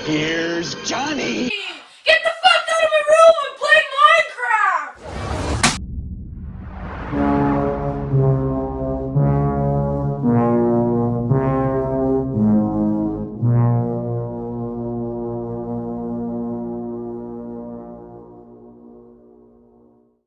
Here's Johnny. Get the fuck out of my room and play Minecraft!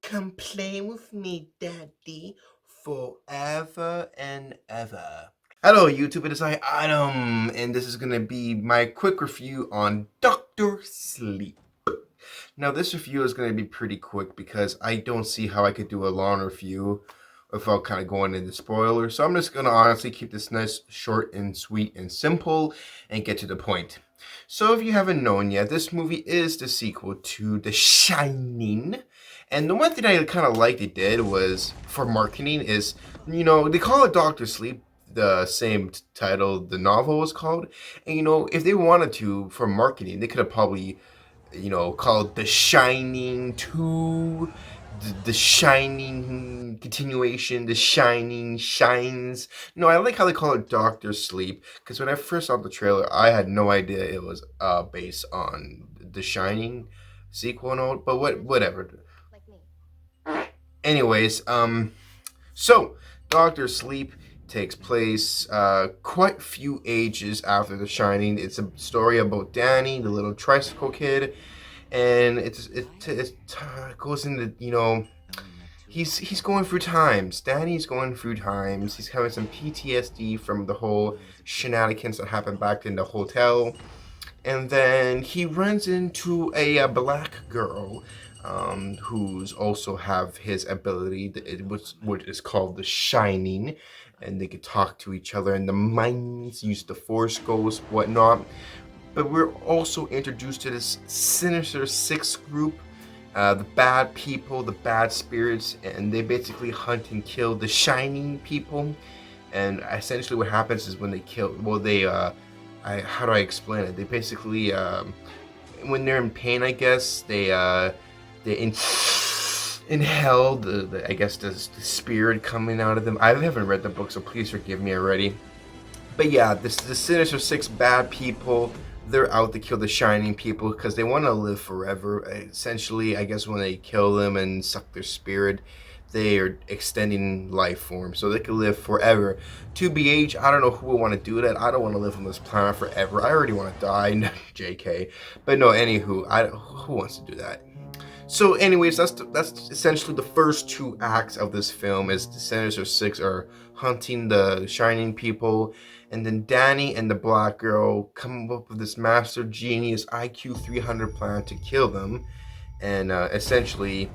Come play with me, Daddy, forever and ever. Hello, YouTube. It is I, Adam, and this is going to be my quick review on Dr. Sleep. Now, this review is going to be pretty quick because I don't see how I could do a long review without kind of going into spoilers. So I'm just going to honestly keep this nice, short, and sweet, and simple, and get to the point. So if you haven't known yet, this movie is the sequel to The Shining. And the one thing I kind of liked it did was, for marketing, is, you know, they call it Dr. Sleep, the same title the novel was called. And, you know, if they wanted to, for marketing, they could have probably, you know, called The Shining 2, the Shining continuation, The Shining Shines. No, I like how they call it Dr. Sleep, because when I first saw the trailer, I had no idea it was based on The Shining sequel and all, but whatever. Anyways, so Dr. Sleep takes place quite a few ages after The Shining. It's a story about Danny, the little tricycle kid, and it goes into, you know, he's going through times. Danny's going through times. He's having some PTSD from the whole shenanigans that happened back in the hotel, and then he runs into a black girl. Who's also have his ability, it was what is called the Shining, and they could talk to each other in the minds, use the Force Ghost, whatnot. But we're also introduced to this Sinister Six group, the bad people, the bad spirits, and they basically hunt and kill the Shining people. And essentially what happens is when they kill, well, they, how do I explain it? They basically, when they're in pain, I guess, they inhale the I guess the spirit coming out of them. I haven't read the book, so please forgive me already. But yeah, the Sinister Six bad people, they're out to kill the Shining people because they want to live forever. Essentially, I guess when they kill them and suck their spirit, they are extending life form so they can live forever. To BH, I don't know who would want to do that. I don't want to live on this planet forever. I already want to die. JK. But no, anywho, who wants to do that? So anyways, that's essentially the first two acts of this film. Is the Sinister Six are hunting the Shining people, and then Danny and the black girl come up with this master genius IQ 300 plan to kill them. And essentially,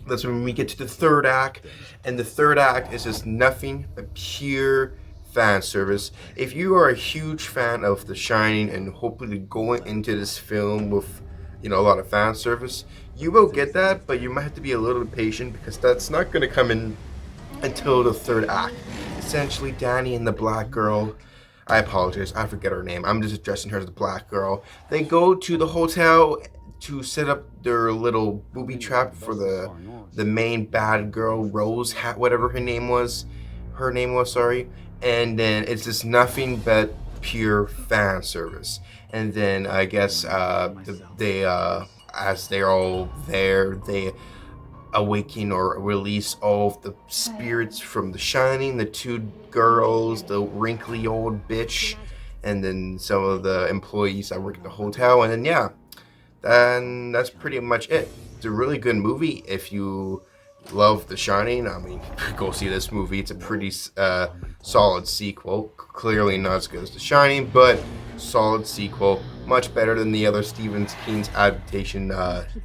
that's when we get to the third act, and the third act is just nothing but pure fan service. If you are a huge fan of The Shining and hopefully going into this film with, you know, a lot of fan service, you will get that, but you might have to be a little patient because that's not going to come in until the third act. Essentially, Danny and the black girl, I apologize, I forget her name, I'm just addressing her as the black girl. They go to the hotel to set up their little booby trap for the main bad girl, Rose, whatever her name was, sorry. And then it's just nothing but pure fan service. And then I guess as they're all there, they awaken or release all of the spirits from The Shining, the two girls, the wrinkly old bitch, and then some of the employees that work at the hotel. And then yeah, then that's pretty much it. It's a really good movie. If you love The Shining, I mean, go see this movie. It's a pretty solid sequel. Clearly not as good as The Shining, but solid sequel. Much better than the other Stephen King's adaptation,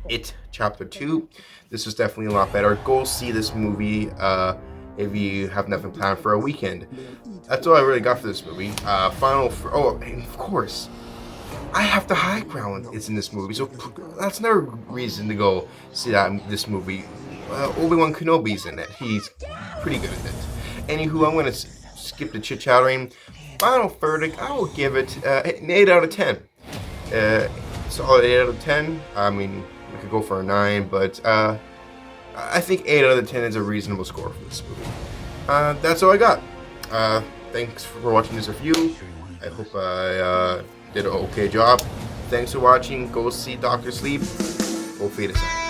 It Chapter 2. This was definitely a lot better. Go see this movie if you have nothing planned for a weekend. That's all I really got for this movie. Oh, and of course, I Have the High Ground is in this movie, so that's another reason to go see this movie. Obi-Wan Kenobi's in it. He's pretty good at it. Anywho, I'm going to skip the chit-chattering. Final verdict, I will give it an 8 out of 10. Solid 8 out of 10. I mean, we could go for a 9, but I think 8 out of 10 is a reasonable score for this movie. That's all I got. Thanks for watching this review. I hope I did an okay job. Thanks for watching. Go see Dr. Sleep. Go fade aside.